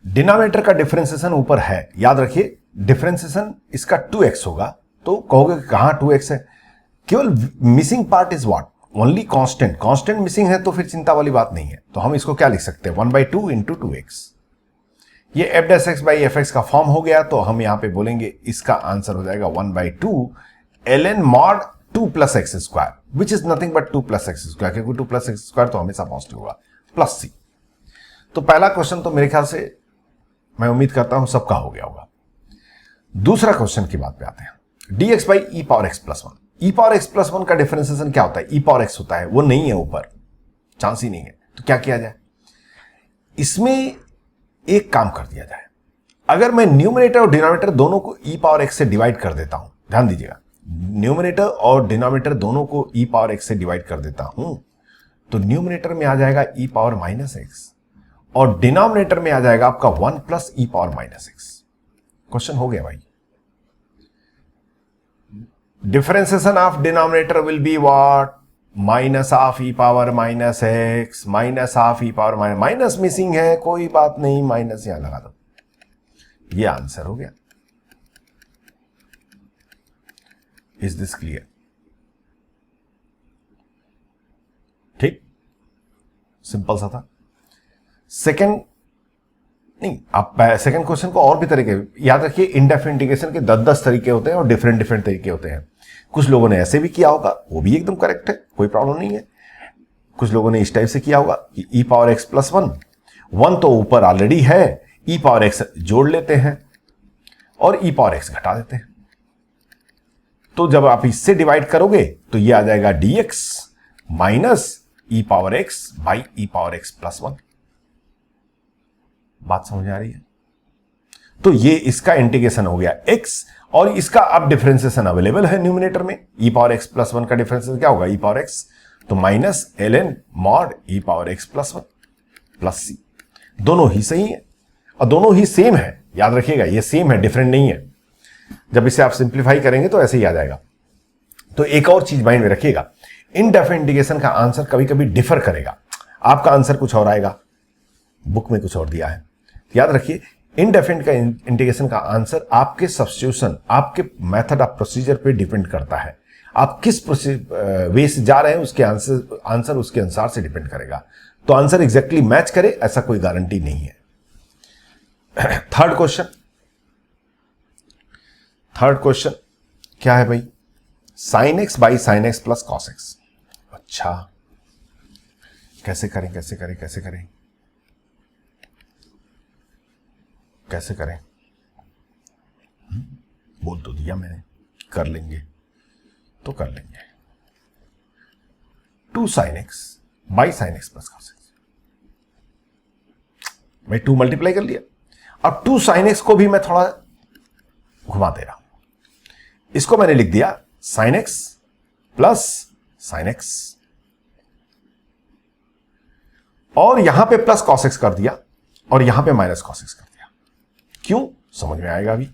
डिनोमिनेटर का डिफरेंशिएशन ऊपर है, याद रखिए डिफरेंशिएशन इसका 2x होगा, तो कहोगे कहां 2x है? केवल missing part is what? Only constant. Constant missing है तो फिर चिंता वाली बात नहीं है, तो हम इसको क्या लिख सकते हैं? 1/2 इंटू 2x। ये f dash x by F x का फॉर्म हो गया, तो हम यहां पे बोलेंगे इसका आंसर हो जाएगा 1/2 ln mod 2 plus x square which is nothing but 2 plus x square, क्योंकि 2 प्लस एक्स स्क्वायर तो हमेशा पॉजिटिव होगा, प्लस सी। तो पहला क्वेश्चन तो मेरे ख्याल से मैं उम्मीद करता हूं सबका हो गया होगा। दूसरा क्वेश्चन की बात पे आते हैं। dx by E power x plus one. E power x plus one का डिफरेंशिएशन क्या होता है? ई पावर एक्स होता है, वो नहीं है ऊपर, चांस ही नहीं है। तो क्या किया जाए? इसमें एक काम कर दिया जाए, अगर मैं न्यूमरेटर और डिनोमिनेटर दोनों को ई पावर एक्स से डिवाइड कर देता हूं, ध्यान दीजिएगा, न्यूमरेटर और डिनोमिनेटर दोनों को ई पावर एक्स से डिवाइड कर देता हूं, तो न्यूमरेटर में आ जाएगा ई पावर माइनस एक्स और डिनोमिनेटर में आ जाएगा आपका 1 प्लस ई पावर माइनस एक्स। क्वेश्चन हो गया भाई। Differentiation of denominator will be what? Minus of E power minus x, minus of E power minus, minus missing है, कोई बात नहीं, माइनस यहां लगा दो, ये आंसर हो गया। Is this clear? ठीक, सिंपल सा था। सेकंड नहीं, आप सेकंड क्वेश्चन को और भी तरीके याद रखिए। इनडेफिनिट इंटीग्रेशन के 10-10 तरीके होते हैं और डिफरेंट डिफरेंट तरीके होते हैं। कुछ लोगों ने ऐसे भी किया होगा, वो भी एकदम करेक्ट है, कोई प्रॉब्लम नहीं है। कुछ लोगों ने इस टाइप से किया होगा कि e power x plus one, one तो ऊपर ऑलरेडी है, ई पावर एक्स जोड़ लेते हैं और ई पावर एक्स घटा देते हैं। तो जब आप इससे डिवाइड करोगे तो ये आ जाएगा dx minus E power x by E power x plus one. बात समझ आ रही है? तो ये इसका इंटीग्रेशन हो गया x, और इसका अब डिफरेंशिएशन अवेलेबल है न्यूमरेटर में। E power x plus one का डिफरेंशिएशन क्या होगा? ई पावर एक्स, तो minus ln mod e power x plus one plus C. दोनों ही सही है और दोनों ही सेम है, याद रखिएगा, ये सेम है, डिफरेंट नहीं है। जब इसे आप सिंप्लीफाई करेंगे तो ऐसे ही आ जाएगा। तो एक और चीज माइंड में रखिएगा, इनडेफिनिट इंटीग्रेशन का आंसर कभी कभी डिफर करेगा। आपका आंसर कुछ और आएगा, बुक में कुछ और दिया है। याद रखिए, इनडेफिनिट का इंटीग्रेशन का आंसर आपके सब्स्टिट्यूशन, आपके मेथड ऑफ प्रोसीजर पे डिपेंड करता है। आप किस वे से जा रहे हैं, उसके आंसर उसके अनुसार से डिपेंड करेगा। तो आंसर एग्जैक्टली मैच करे ऐसा कोई गारंटी नहीं है। थर्ड क्वेश्चन क्या है भाई? Sine x by sine x plus cos x. अच्छा, कैसे करें? बोल तो दिया मैंने, कर लेंगे तो कर लेंगे। 2 sine x by sine x plus cos x, मैं 2 मल्टीप्लाई कर लिया। अब 2 साइन एक्स को भी मैं थोड़ा घुमा दे रहा हूं, इसको मैंने लिख दिया sign x plus sine x, और यहां पे प्लस कॉस एक्स कर दिया और यहां पे माइनस कॉस एक्स कर दिया। क्यों? समझ में आएगा अभी।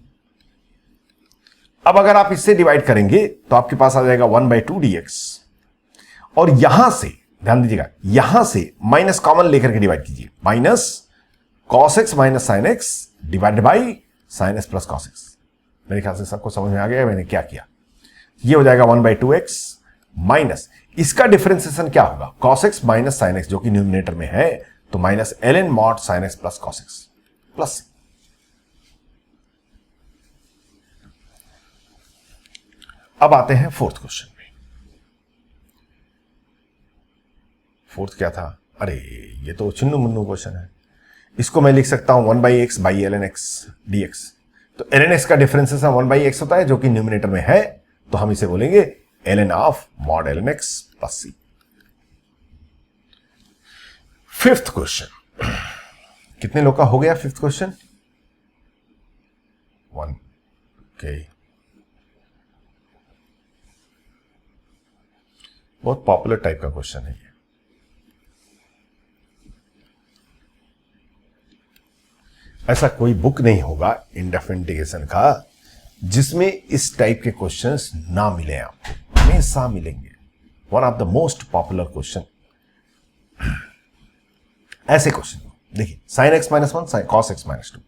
अब अगर आप इससे डिवाइड करेंगे तो आपके पास आ जाएगा 1/2 dx, और यहां से ध्यान दीजिएगा, यहां से माइनस कॉमन लेकर के डिवाइड कीजिए, minus cos x minus sine x divided by sine x plus cos x. मेरे ख्याल से सबको समझ में आ गया मैंने क्या किया। ये हो जाएगा 1/2x माइनस, इसका डिफरेंशिएशन क्या होगा? cos x minus sine x, जो कि न्यूमरेटर में है, तो minus ln mod sine x plus cos x plus. अब आते हैं फोर्थ क्वेश्चन में। फोर्थ क्या था? अरे ये तो चिन्नु मुन्नू क्वेश्चन है। इसको मैं लिख सकता हूं 1/x by ln x dx। तो ln x का डिफरेंशिएशन 1/x होता है, जो कि न्यूमरेटर में है, तो हम इसे बोलेंगे ln of mod ln x plus c. Fifth question, कितने लोग का हो गया फिफ्थ क्वेश्चन? 1। ओके, बहुत पॉपुलर टाइप का क्वेश्चन है ये। ऐसा कोई बुक नहीं होगा इनडेफिनिट इंटीग्रेशन का जिसमें इस टाइप के क्वेश्चंस ना मिले, आपको हमेशा मिलेंगे। One of the most popular question. ऐसे क्वेश्चन देखिए, sign x minus one sine cos x minus 2।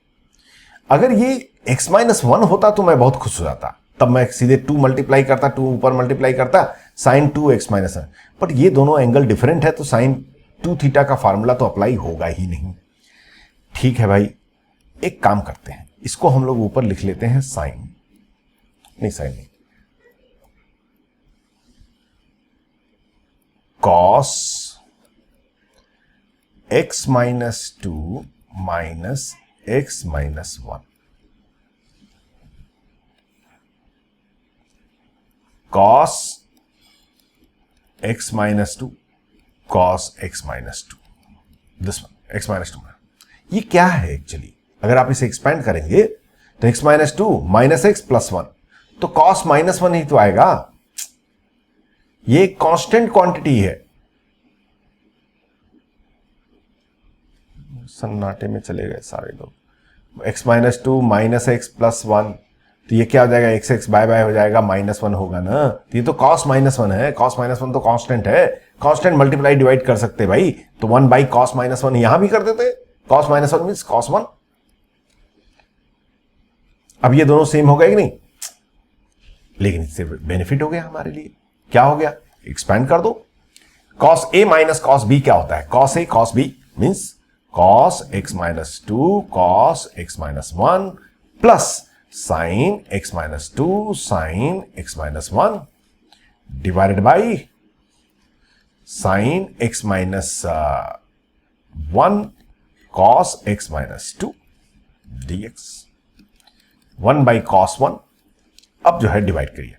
अगर ये x माइनस 1 होता तो मैं बहुत खुश हो जाता, तब मैं सीधे 2 मल्टीप्लाई करता, 2 ऊपर मल्टीप्लाई करता, साइन 2x माइनस 1। बट ये दोनों एंगल डिफरेंट है, तो साइन 2 थीटा का फार्मूला तो अप्लाई होगा ही नहीं। ठीक है भाई, एक काम करते हैं, इसको हम लोग ऊपर लिख लेते हैं साइन, नहीं साइन नहीं, cos x minus 2 minus x minus 1, cos x minus 2 cos x minus 2, this one x minus 2। ये क्या है एक्चुअली? अगर आप इसे एक्सपेंड करेंगे तो x minus 2 minus x plus 1, तो कॉस माइनस 1 ही तो आएगा। ये कांस्टेंट क्वांटिटी है। सन्नाटे में चले गए सारे लोग। x minus 2 minus x plus 1, तो ये क्या हो जाएगा? एक्स एक्स बाय बाय हो जाएगा, माइनस 1 होगा ना। तो ये तो कॉस माइनस 1 है। कॉस माइनस 1 तो कांस्टेंट है। कांस्टेंट मल्टीप्लाई डिवाइड कर सकते भाई, तो 1 बाई कॉस माइनस 1 यहां भी कर देते। Cos minus 1 means cos 1। अब ये दोनों सेम हो गए कि नहीं? लेकिन इससे बेनिफिट हो गया हमारे लिए। क्या हो गया? एक्सपैंड कर दो। Cos A minus cos B क्या होता है? Cos A cos B means cos x minus 2 cos x minus 1 plus sine x minus 2 sine x minus 1 divided by sine x minus 1 cos x minus 2 dx 1 by cos 1। अब जो है divide करिए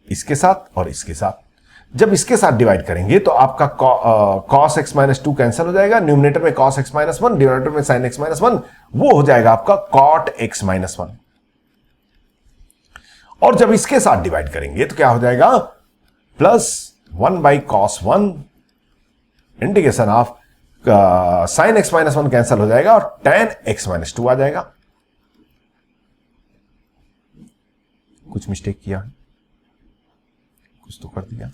इसके साथ और इसके साथ। जब इसके साथ डिवाइड करेंगे तो आपका कॉस एक्स माइनस 2 कैंसिल हो जाएगा। न्यूमिनेटर में कॉस एक्स माइनस 1, डिनोमिनेटर में साइन एक्स माइनस 1, वो हो जाएगा आपका कॉट एक्स माइनस 1। और जब इसके साथ डिवाइड करेंगे तो क्या हो जाएगा? Plus 1 by cos 1 integration of sine x minus 1 cancel हो जाएगा और टेन एक्स माइनस 2 आ जाएगा। कुछ मिस्टेक किया, कुछ तो कर दिया।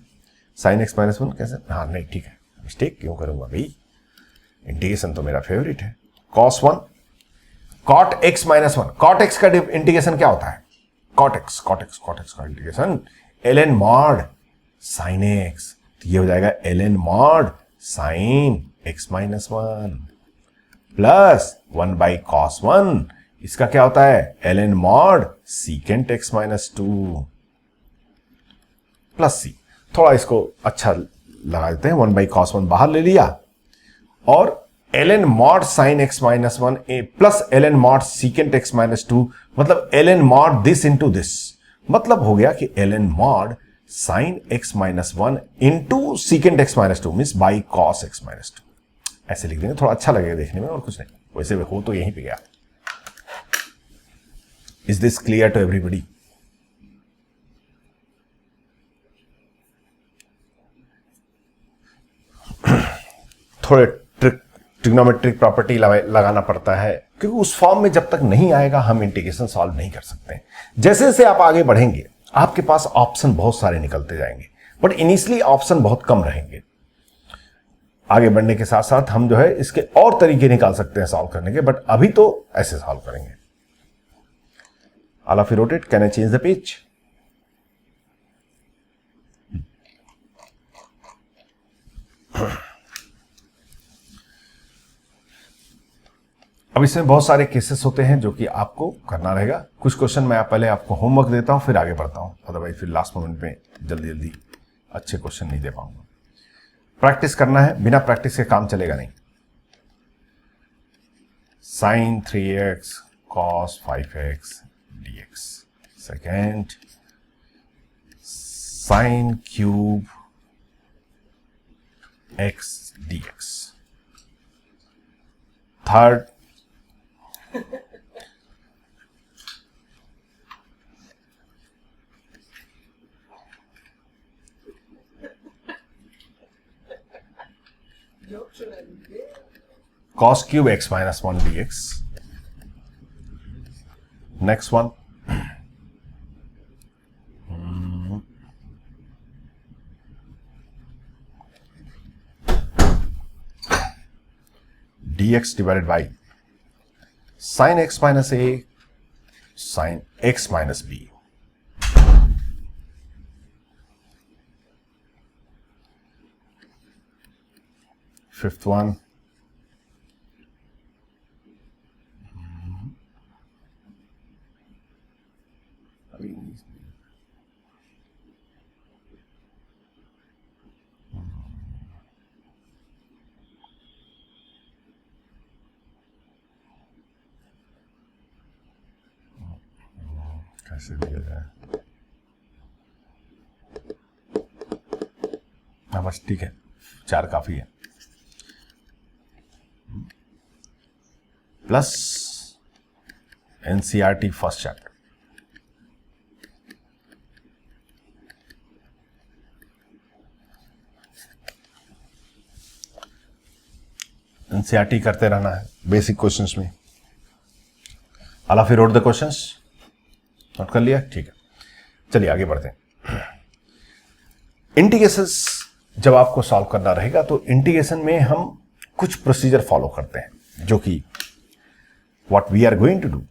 साइन एक्स माइनस 1 कैसे? हाँ नहीं ठीक है, मिस्टेक क्यों करूंगा भाई, इंटीग्रेशन तो मेरा फेवरेट है। Cos 1 cot x minus 1, cot x का इंटीग्रेशन क्या होता है? कॉट एक्स का integration ln mod sine x, तो ये हो जाएगा ln mod sine x minus 1 plus 1 by cos 1, इसका क्या होता है? ln mod secant x minus 2 plus c. थोड़ा इसको अच्छा लगा देते हैं, 1 बाई कॉस 1 बाहर ले लिया और ln mod sine x minus 1 plus ln mod secant x minus 2, मतलब ln mod this into this, मतलब हो गया कि ln mod sine x minus 1 into secant x minus 2 means by cos x minus 2। ऐसे लिख देंगे, थोड़ा अच्छा लगेगा देखने में और कुछ नहीं। वैसे हो तो यहीं पे गया। Is this clear to everybody? थोड़े ट्रिग्नोमेट्रिक प्रॉपर्टी लगाना पड़ता है, क्योंकि उस फॉर्म में जब तक नहीं आएगा हम इंटीग्रेशन सॉल्व नहीं कर सकते। जैसे जैसे आप आगे बढ़ेंगे आपके पास ऑप्शन बहुत सारे निकलते जाएंगे, बट इनिशियली ऑप्शन बहुत कम रहेंगे। आगे बढ़ने के साथ साथ हम जो है इसके और तरीके निकाल सकते हैं सॉल्व करने के, बट अभी तो ऐसे सॉल्व करेंगे। All of you rotate, can I change the page? अब इसमें बहुत सारे केसेस होते हैं जो कि आपको करना रहेगा। कुछ क्वेश्चन मैं पहले आपको होमवर्क देता हूं, फिर आगे बढ़ता हूं, अदरवाइज फिर लास्ट मोमेंट में जल्दी जल्दी अच्छे क्वेश्चन नहीं दे पाऊंगा। प्रैक्टिस करना है, बिना प्रैक्टिस के काम चलेगा नहीं। Sine 3x cos 5x dx, second sine cube x dx, third cos cube x minus 1 dx. Next one. dx divided by sin x minus a sin x minus b. Fifth one. ऐसे दिया जाए। हाँ बस ठीक है, 4 काफी है। Plus NCERT first chapter. NCERT करते रहना है बेसिक क्वेश्चंस में। All of you wrote the questions, note कर लिया? ठीक है, चलिए आगे बढ़ते हैं। इंटीग्रेशंस जब आपको सॉल्व करना रहेगा तो इंटीग्रेशन में हम कुछ प्रोसीजर फॉलो करते हैं, जो कि what we are going to do.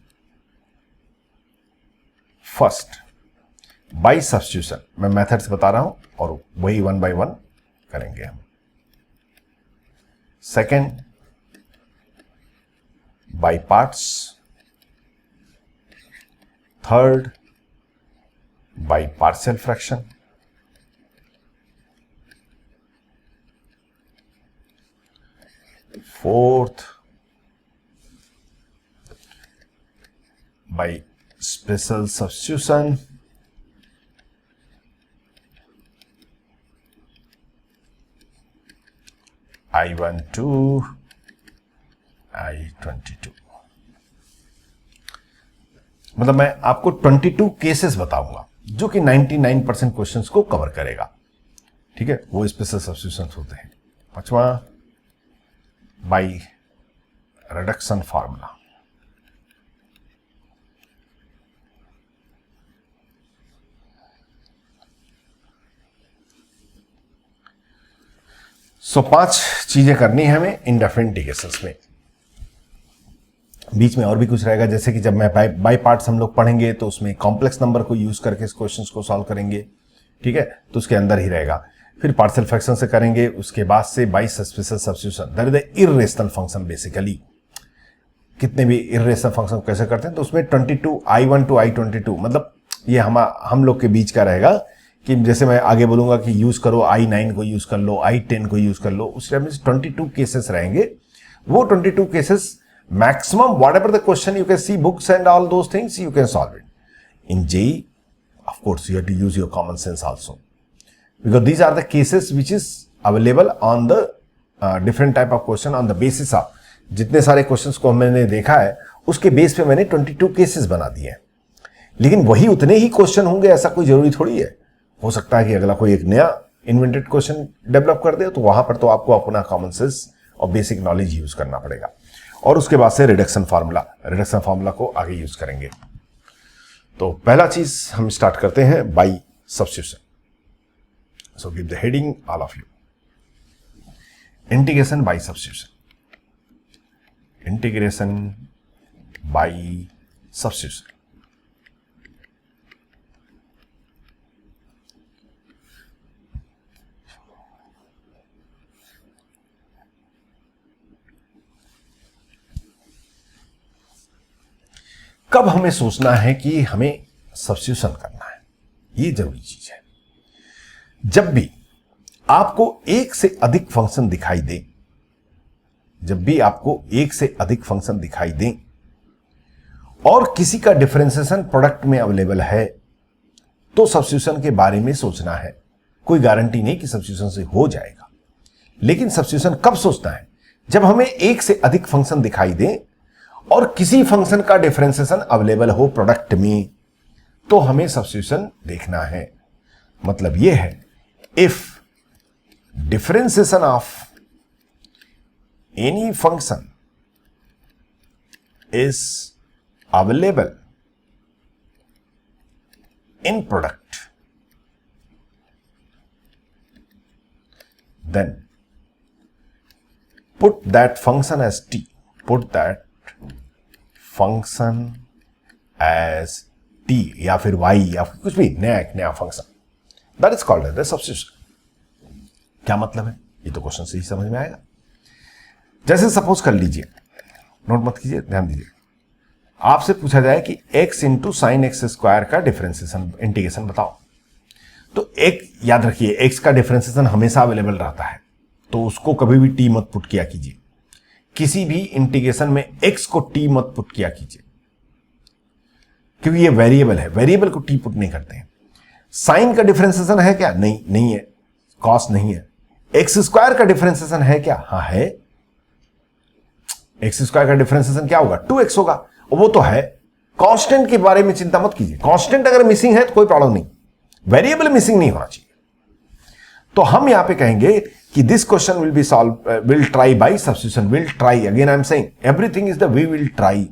First by substitution, मैं मेथड्स बता रहा हूं और वही 1 by 1 करेंगे हम। Second by parts. Third by partial fraction. Fourth by special substitution. I12, I22। मतलब मैं आपको 22 केसेस बताऊंगा जो कि 99% क्वेश्चंस को कवर करेगा। ठीक है, वो स्पेशल सब्स्टिट्यूशंस होते हैं। पांचवा बाय रिडक्शन फार्मूला। सो 5 चीजें करनी है हमें इंडेफिनिट इंटीग्रेशंस में। बीच में और भी कुछ रहेगा, जैसे कि जब मैं बाय पार्ट्स हम लोग पढ़ेंगे तो उसमें कॉम्प्लेक्स नंबर को यूज करके इस क्वेश्चंस को सॉल्व करेंगे। ठीक है, तो उसके अंदर ही रहेगा। फिर पार्शियल फ्रैक्शन से करेंगे, उसके बाद से by special substitution, that is the irrational function. Basically कितने भी इर्रेशनल फंक्शन कैसे करते हैं, तो उसमें 22 I1 to I22, मतलब ये हम लोग के बीच का रहेगा कि जैसे मैं आगे बोलूंगा कि यूज करो I9 को यूज कर लो, I10 को यूज कर लो, उस टाइम में 22 केसेस रहेंगे। वो 22 cases maximum whatever the question you can see books and all those things you can solve it in JEE. Of course you have to use your common sense also, because these are the cases which is available on the different type of question on the basis of जितने सारे questions को मैंने देखा है उसके base पे मैंने 22 cases बना दिए हैं। लेकिन वही उतने ही क्वेश्चन होंगे ऐसा कोई जरूरी थोड़ी है। हो सकता है कि अगला कोई एक नया इन्वेंटेड क्वेश्चन डेवलप कर दे, तो वहां पर तो आपको अपना कॉमन सेंस और बेसिक नॉलेज यूज करना पड़ेगा। और उसके बाद से रिडक्शन फार्मूला को आगे यूज करेंगे। तो पहला चीज हम स्टार्ट करते हैं by substitution. So give the heading, all of you. Integration by substitution. Integration by substitution. कब हमें सोचना है कि हमें सब्स्टिट्यूशन करना है, ये जरूरी चीज है। जब भी आपको एक से अधिक फंक्शन दिखाई दे, जब भी आपको एक से अधिक फंक्शन दिखाई दे और किसी का डिफरेंशिएशन प्रोडक्ट में अवेलेबल है, तो सब्स्टिट्यूशन के बारे में सोचना है। कोई गारंटी नहीं कि सब्स्टिट्यूशन से हो जाएगा, लेकिन सब्स्टिट्यूशन कब सोचना है? जब हमें एक से अधिक फंक्शन दिखाई दे और किसी फंक्शन का डिफरेंशिएशन अवेलेबल हो प्रोडक्ट में, तो हमें सब्स्टिट्यूशन देखना है। मतलब यह है, if differentiation of any function is available in product, then put that function as t, put that function as t या फिर y या फिर कुछ भी नया function, that is called as substitution. क्या मतलब है, ये तो क्वेश्चन से ही समझ में आएगा। जैसे सपोज कर लीजिए, नोट मत कीजिए, ध्यान दीजिए, आपसे पूछा जाए कि x into sine x square का डिफरेंशिएशन इंटीग्रेशन बताओ। तो एक याद रखिए, x का डिफरेंशिएशन हमेशा अवेलेबल रहता है, तो उसको कभी भी t मत पुट किया कीजिए। किसी भी इंटीग्रेशन में x को t मत पुट किया कीजिए, क्योंकि ये वेरिएबल है, वेरिएबल को टी पुट नहीं करते हैं। साइन का डिफरेंशिएशन है क्या? नहीं, नहीं है। कॉस नहीं है। एक्स स्क्वायर का डिफरेंशिएशन है क्या? हाँ है। एक्स स्क्वायर का डिफरेंशिएशन क्या होगा? 2x होगा, वो तो है। कांस्टेंट के बारे में चिंता मत कीजिए, कांस्टेंट अगर मिसिंग है तो कोई प्रॉब्लम नहीं, वेरिएबल मिसिंग नहीं होना चाहिए। तो हम यहां पे कहेंगे कि this question will be solve, will try by substitution, will try, again I am saying everything is the we will try.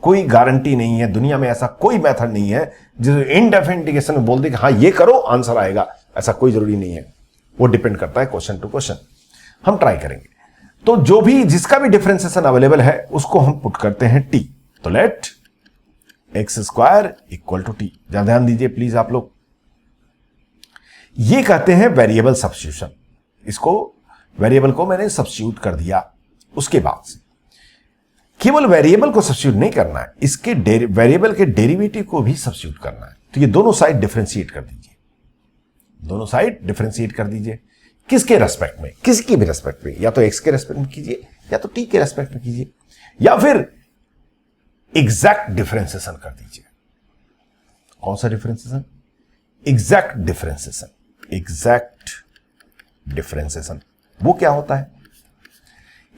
कोई गारंटी नहीं है दुनिया में, ऐसा कोई मेथड नहीं है जो इनडेफिनिट इंटीग्रेशन में बोल दे कि हाँ ये करो आंसर आएगा, ऐसा कोई जरूरी नहीं है। वो डिपेंड करता है क्वेश्चन टू क्वेश्चन। हम ट्राई करेंगे। तो जो भी जिसका भी डिफरेंशिएशन अवेलेबल है उसको हम पुट करते हैं टी। तो let x square equal to T. ध्यान दीजिए प्लीज आप लोग, ये कहते हैं वेरिएबल सब्स्टिट्यूशन। इसको वेरिएबल को मैंने सब्स्टिट्यूट कर दिया। उसके बाद से केवल वेरिएबल को सब्स्टिट्यूट नहीं करना है, इसके वेरिएबल के डेरिवेटिव को भी सब्स्टिट्यूट करना है। तो ये दोनों साइड डिफरेंशिएट कर दीजिए, दोनों साइड डिफरेंशिएट कर दीजिए। किसके रेस्पेक्ट में? किसी के भी रेस्पेक्ट में, या तो एक्स के रेस्पेक्ट में कीजिए या तो टी के रेस्पेक्ट में कीजिए, या फिर एग्जैक्ट डिफरेंशिएशन कर दीजिए। कौन सा differentiation? Exact differentiation. Exact differentiation वो क्या होता है?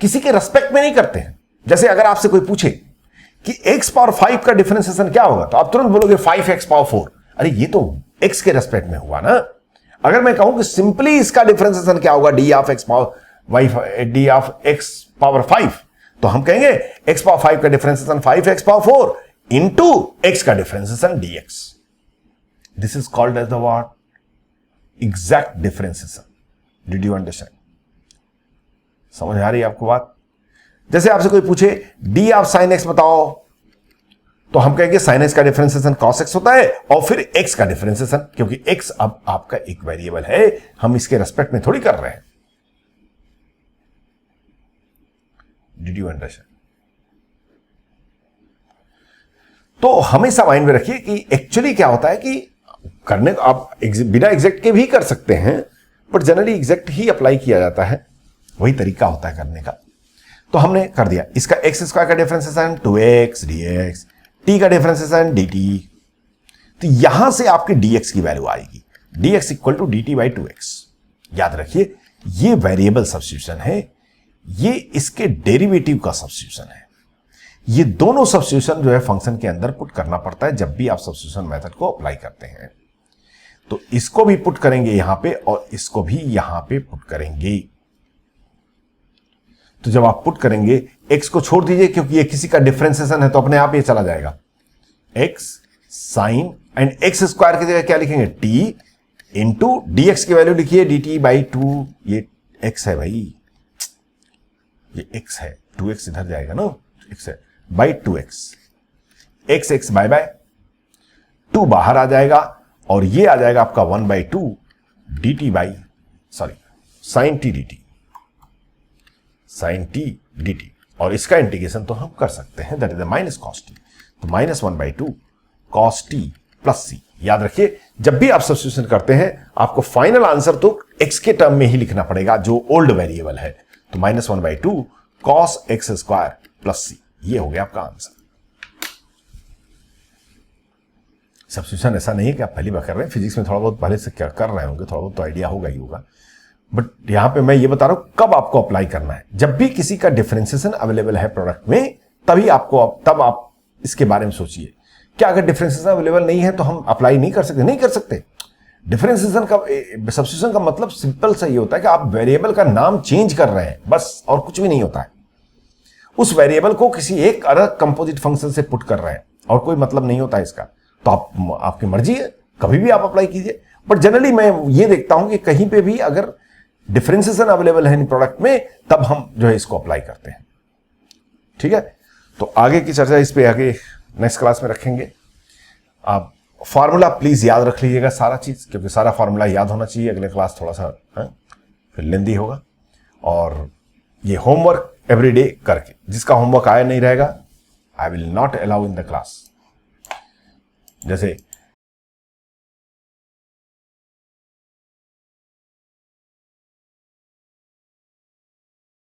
किसी के रेस्पेक्ट में नहीं करते हैं। जैसे अगर आपसे कोई पूछे कि x पावर 5 का डिफरेंशिएशन क्या होगा, तो आप तुरंत बोलोगे 5x पावर 4। अरे ये तो x के रेस्पेक्ट में हुआ ना। अगर मैं कहूं कि सिंपली इसका डिफरेंशिएशन क्या होगा, डी ऑफ x पावर 5, तो हम कहेंगे x पावर 5 का differentiation 5x power 4 into x का differentiation dx। This is called as the what? Exact differentiation. Did you understand? समझ आ रही है आपको बात? जैसे आपसे कोई पूछे डी ऑफ साइन एक्स बताओ, तो हम कहेंगे साइन एक्स का डिफरेंशिएशन कॉस एक्स होता है, और फिर एक्स का डिफरेंशिएशन, क्योंकि एक्स अब आपका एक वेरिएबल है, हम इसके रेस्पेक्ट में थोड़ी कर रहे हैं। Did you understand? तो हमेशा माइंड में रखिए कि एक्चुअली क्या होता है कि करने को आप बिना एग्जैक्ट के भी कर सकते हैं, but generally exact he apply किया जाता है, वही तरीका होता है करने का। तो हमने कर दिया। इसका एक्स स्क्वायर का डिफरेंशिएशन 2x dx, टी का डिफरेंशिएशन dt। तो यहां से आपकी dx की वैल्यू आएगी, dx equal to dt by 2x। याद रखिए ये वेरिएबल सब्स्टिट्यूशन है, ये इसके डेरिवेटिव का सब्स्टिट्यूशन है। ये दोनों सब्स्टिट्यूशन जो है फंक्शन के अंदर पुट करना पड़ता है जब भी आप सब्स्टिट्यूशन मेथड को अप्लाई करते हैं। तो इसको भी पुट करेंगे यहां पे और इसको भी यहां पे पुट करेंगे। तो जब आप पुट करेंगे, x को छोड़ दीजिए क्योंकि ये किसी का डिफरेंशिएशन है, तो अपने आप ये चला जाएगा x sine, and x square की जगह क्या लिखेंगे? t इंटू dx की वैल्यू लिखिए dt बाई 2। ये x है भाई, ये x है, 2x इधर जाएगा ना, x है by 2x, x bye bye 2 बाहर आ जाएगा, और ये आ जाएगा आपका 1/2 dt by sine t dt, sine T D T. और इसका इंटीग्रेशन तो हम कर सकते हैं, that is the minus cos T. तो -1/2 cos t प्लस c। याद रखिए जब भी आप सब्स्टिट्यूशन करते हैं आपको फाइनल आंसर तो x के टर्म में ही लिखना पड़ेगा जो ओल्ड वेरिएबल है। तो -1/2 cos x square plus c, ये हो गया आपका आंसर। सब्स्टिट्यूशन ऐसा नहीं है कि आप पहली बार कर रहे हैं, फिजिक्स में थोड़ा बहुत पहले से क्या कर रहे होंगे, थोड़ा बहुत तो आइडिया होगा ही होगा, बट यहां पे मैं ये बता रहा हूं कब आपको अप्लाई करना है। जब भी किसी का डिफरेंशिएशन अवेलेबल है प्रोडक्ट में, तभी आपको, तब आप इसके बारे में सोचिए। क्या अगर डिफरेंशिएशन अवेलेबल नहीं है तो हम अप्लाई नहीं कर सकते? नहीं कर सकते। डिफरेंशिएशन का, सब्स्टिट्यूशन का मतलब सिंपल सा ये होता है कि आप वेरिएबल का नाम चेंज कर रहे हैं, बस, और कुछ भी नहीं होता है। उस वेरिएबल को किसी एक अलग कंपोजिट फंक्शन से पुट कर रहे हैं, और कोई मतलब नहीं होता है इसका। तो आपकी मर्जी है, कभी भी आप अप्लाई कीजिए। बट जनरली मैं ये देखता हूं कि कहीं पे भी अगर डिफरेंशिएशन अवेलेबल है प्रोडक्ट में, तब हम जो है इसको अप्लाई करते हैं। ठीक है, तो आगे की चर्चा इस पे आगे नेक्स्ट क्लास में रखेंगे। आप फॉर्मूला प्लीज याद रख लीजिएगा सारा चीज, क्योंकि सारा फॉर्मूला याद होना चाहिए। अगले क्लास थोड़ा सा फिर लेंदी होगा, और ये होमवर्क एवरीडे करके, जिसका होमवर्क आया नहीं रहेगा I will not allow in the class. जैसे